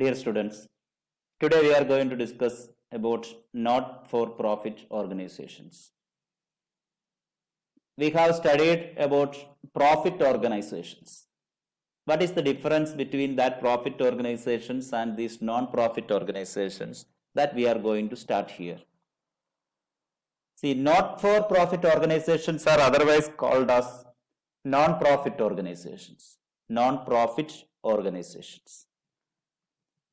Dear students, today we are going to discuss about not-for-profit organizations. We have studied about profit organizations. What is the difference between that profit organizations and these non-profit organizations that we are going to start here? See, not-for-profit organizations are otherwise called as non-profit organizations. Non-profit organizations.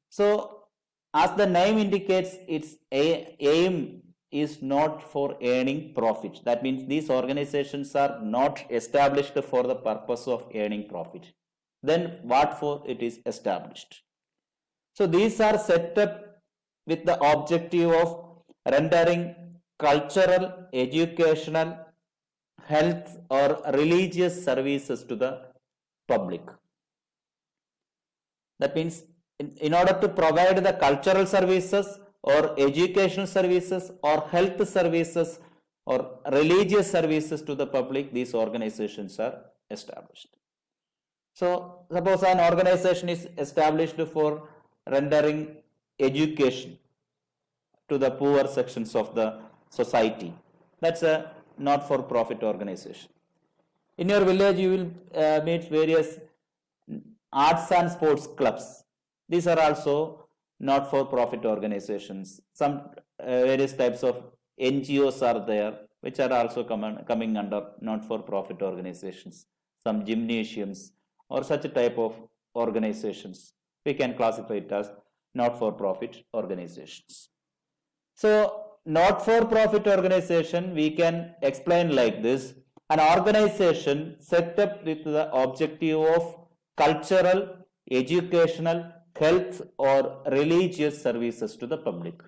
So, as the name indicates, its aim is not for earning profit. That means these organizations are not established for the purpose of earning profit. Then what for it is established? So these are set up with the objective of rendering cultural, educational, health or religious services to the public. That means in order to provide the cultural services or educational services or health services or religious services to the public, these organizations are established. So suppose an organization is established for rendering education to the poor sections of the society. That's a not-for-profit organization. In your village, you will meet various arts and sports clubs. These are also not-for-profit organizations. Some various types of NGOs are there, which are also coming under not-for-profit organizations. Some gymnasiums or such a type of organizations, we can classify it as not-for-profit organizations. So, not-for-profit organization, we can explain like this: an organization set up with the objective of cultural, educational, health or religious services to the public.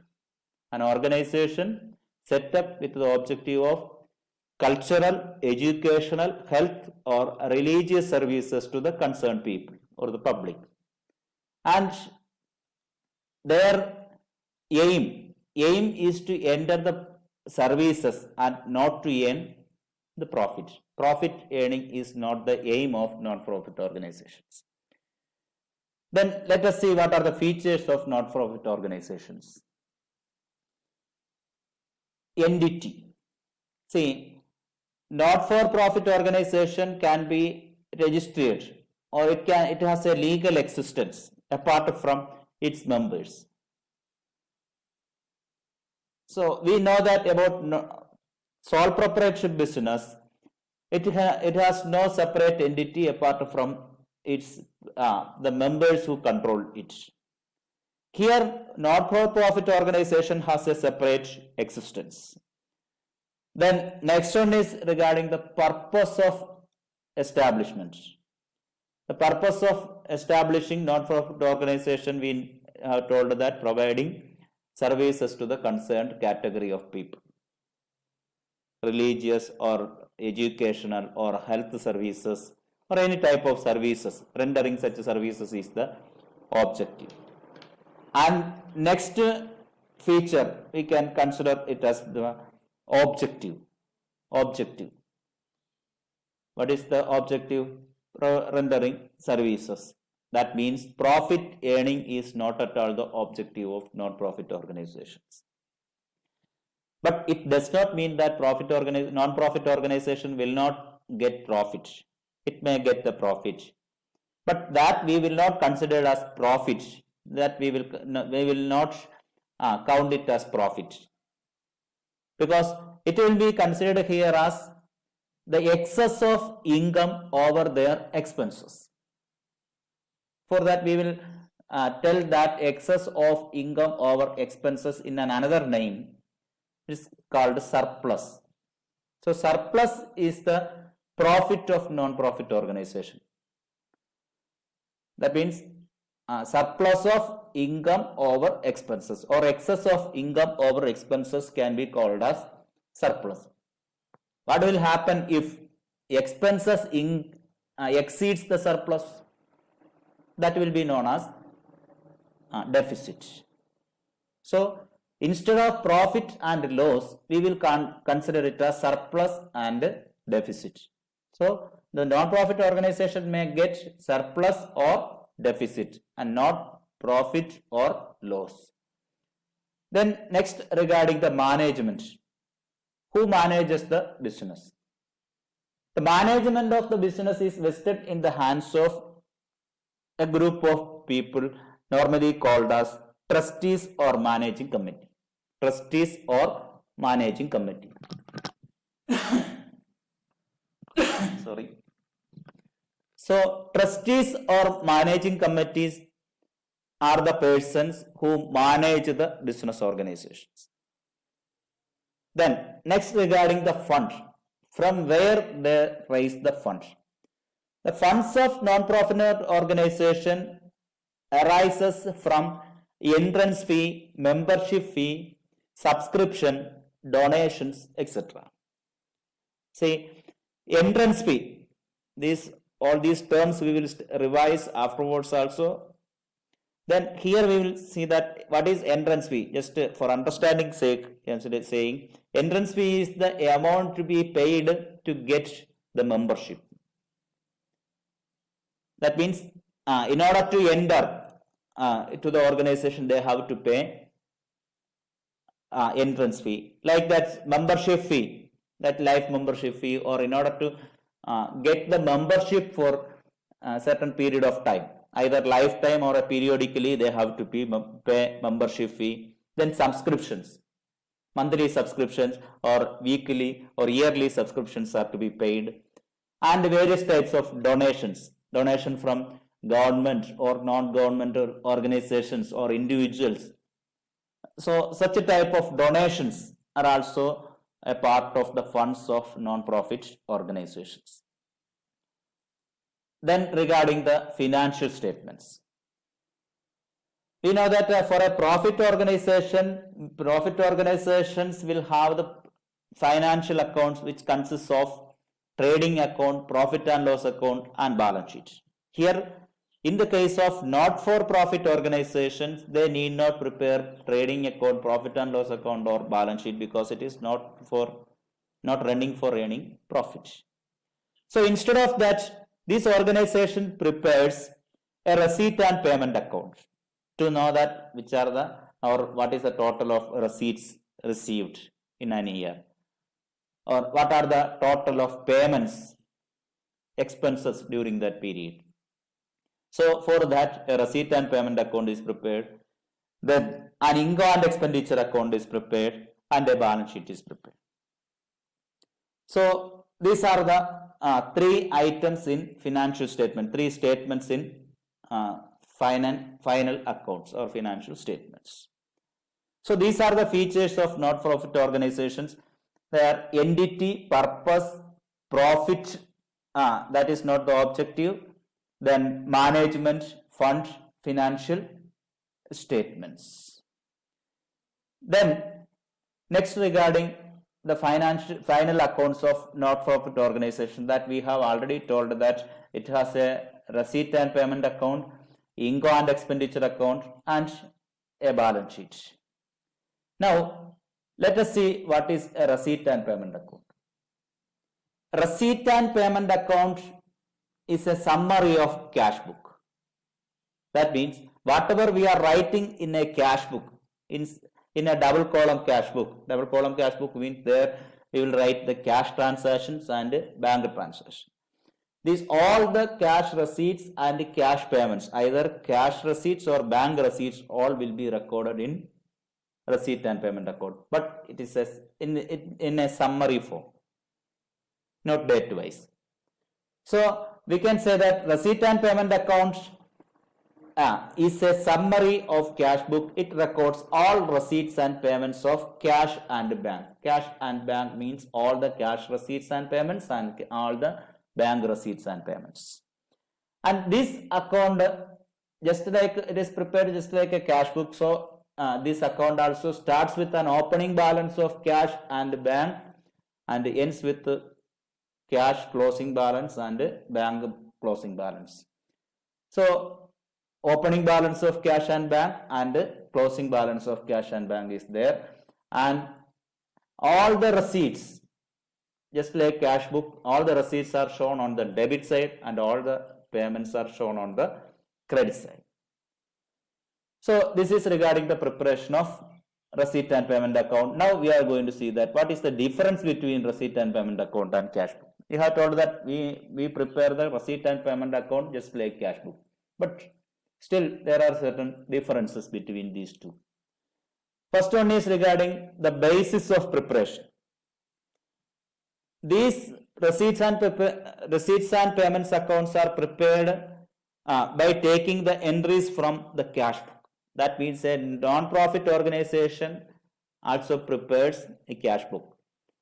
An organization set up with the objective of cultural, educational, health or religious services to the concerned people or the public. And their aim is to enter the services and not to earn the profit. Profit earning is not the aim of non-profit organizations. Then let us see what are the features of not-for-profit organizations. Entity. See, not-for-profit organization can be registered or it has a legal existence apart from its members. So we know that about sole proprietorship business, it has no separate entity apart from its the members who control it. Here, not-for-profit organization has a separate existence. Then next one is regarding the purpose of establishment. The purpose of establishing not-for-profit organization, we have told that providing services to the concerned category of people. Religious or educational or health services or any type of services, rendering such services is the objective. And next feature, we can consider it as the objective. Objective. What is the objective? Rendering services. That means profit earning is not at all the objective of non-profit organizations. But it does not mean that non-profit organization will not get profit. It may get the profit, but that we will not consider as profit. That we will not count it as profit, because it will be considered here as the excess of income over their expenses. For that, we will tell that excess of income over expenses in another name. It's called surplus. So surplus is the profit of non-profit organization. That means surplus of income over expenses or excess of income over expenses can be called as surplus. What will happen if expenses exceeds the surplus? That will be known as deficit. So instead of profit and loss, we will consider it as surplus and deficit. So the non-profit organization may get surplus or deficit and not profit or loss. Then next, regarding the management. Who manages the business? The management of the business is vested in the hands of a group of people normally called as trustees or managing committee. Trustees or managing committee. Sorry. So, trustees or managing committees are the persons who manage the business organizations. Then, next, regarding the fund, from where they raise the fund. The funds of non-profit organization arises from entrance fee, membership fee, subscription, donations, etc. See, entrance fee, all these terms we will revise afterwards also. Then here we will see that what is entrance fee. Just for understanding sake, consider saying entrance fee is the amount to be paid to get the membership. That means in order to enter to the organization, they have to pay entrance fee. Like that membership fee, that life membership fee, or in order to get the membership for a certain period of time, either lifetime or periodically, they have to pay membership fee. Then subscriptions, monthly subscriptions or weekly or yearly subscriptions are to be paid, and various types of donations, donation from government or non-governmental organizations or individuals. So such a type of donations are also a part of the funds of non-profit organizations. Then regarding the financial statements. We know that for a profit organization, profit organizations will have the financial accounts which consists of trading account, profit and loss account, and balance sheet. Here, in the case of not-for-profit organizations, they need not prepare trading account, profit and loss account, or balance sheet because it is not running for earning profit. So instead of that, this organization prepares a receipt and payment account to know that which are the or what is the total of receipts received in an year, or what are the total of payments, expenses during that period. So for that, a receipt and payment account is prepared, then an income and expenditure account is prepared, and a balance sheet is prepared. So these are the three items in financial statement, three statements in final accounts or financial statements. So these are the features of not-for-profit organizations. Their entity, purpose, profit, that is not the objective, then management, fund, financial statements. Then next, regarding the final accounts of not-for-profit organization, that we have already told that it has a receipt and payment account, income and expenditure account, and a balance sheet. Now let us see what is a receipt and payment account. Receipt and payment account is a summary of cash book. That means whatever we are writing in a cash book, in a double column cash book means there we will write the cash transactions and bank transactions. These all the cash receipts and cash payments, either cash receipts or bank receipts, all will be recorded in receipt and payment account, but it is in a summary form, not date wise. So we can say that receipt and payment account is a summary of cash book. It records all receipts and payments of cash and bank. Cash and bank means all the cash receipts and payments and all the bank receipts and payments. And this account, just like it is prepared just like a cash book, so this account also starts with an opening balance of cash and bank and ends with cash closing balance and bank closing balance. So opening balance of cash and bank and closing balance of cash and bank is there, and all the receipts, just like cash book, all the receipts are shown on the debit side and all the payments are shown on the credit side. So this is regarding the preparation of receipt and payment account. Now we are going to see that what is the difference between receipt and payment account and cash book. We have told that we prepare the receipt and payment account just like cash book, but still there are certain differences between these two. First one is regarding the basis of preparation. These receipts and payments accounts are prepared by taking the entries from the cash book. That means a non-profit organization also prepares a cash book.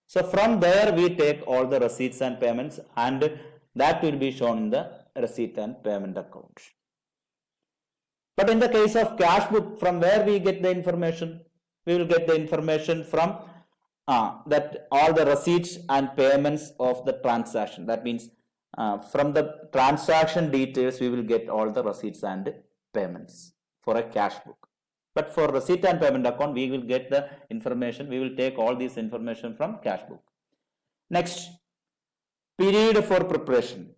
So from there we take all the receipts and payments, and that will be shown in the receipt and payment account. But in the case of cash book, from where we get the information? We will get the information from that all the receipts and payments of the transaction. That means from the transaction details we will get all the receipts and payments for a cash book. But for receipt and payment account we will get the information, we will take all this information from cash book. Next, period for preparation.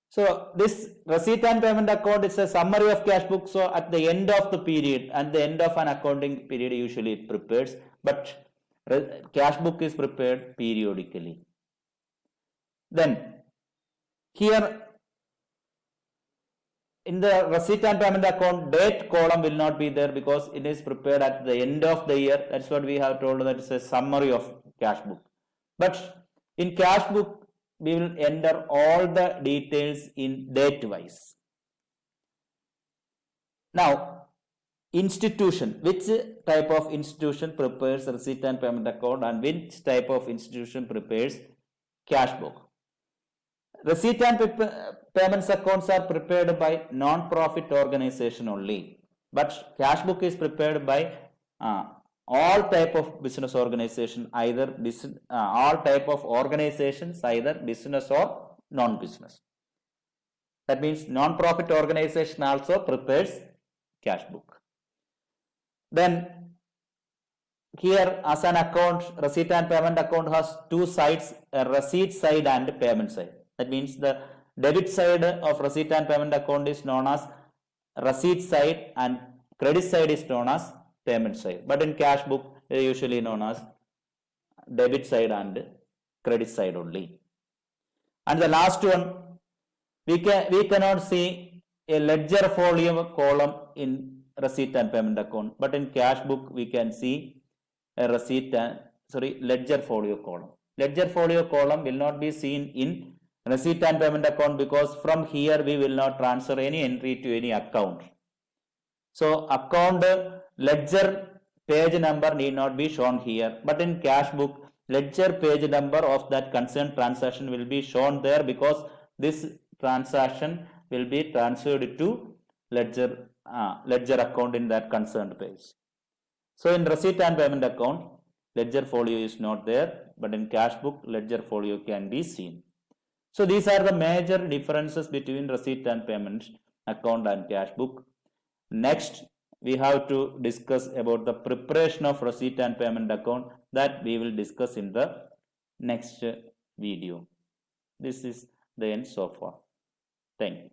So this receipt and payment account is a summary of cash book. So at the end of the period, at the end of an accounting period usually it prepares, but cash book is prepared periodically. Then here in the receipt and payment account, date column will not be there because it is prepared at the end of the year. That's what we have told, that it's a summary of cash book. But in cash book we will enter all the details in date wise. Now, institution, which type of institution prepares receipt and payment account and which type of institution prepares cash book? Receipt and payments accounts are prepared by non-profit organization only, but cash book is prepared by all type of business organization, either all type of organizations, either business or non-business. That means non-profit organization also prepares cash book. Then here as an account, receipt and payment account has two sides, a receipt side and a payment side. That means the debit side of receipt and payment account is known as receipt side and credit side is known as payment side. But in cash book they are usually known as debit side and credit side only. And the last one, we cannot see a ledger folio column in receipt and payment account, but in cash book we can see a ledger folio column. Ledger folio column will not be seen in receipt and payment account because from here we will not transfer any entry to any account. So account ledger page number need not be shown here, but in cash book ledger page number of that concerned transaction will be shown there because this transaction will be transferred to ledger account in that concerned page. So in receipt and payment account ledger folio is not there, but in cash book ledger folio can be seen. So these are the major differences between receipt and payment account and cash book. Next, we have to discuss about the preparation of receipt and payment account, that we will discuss in the next video. This is the end so far. Thank you.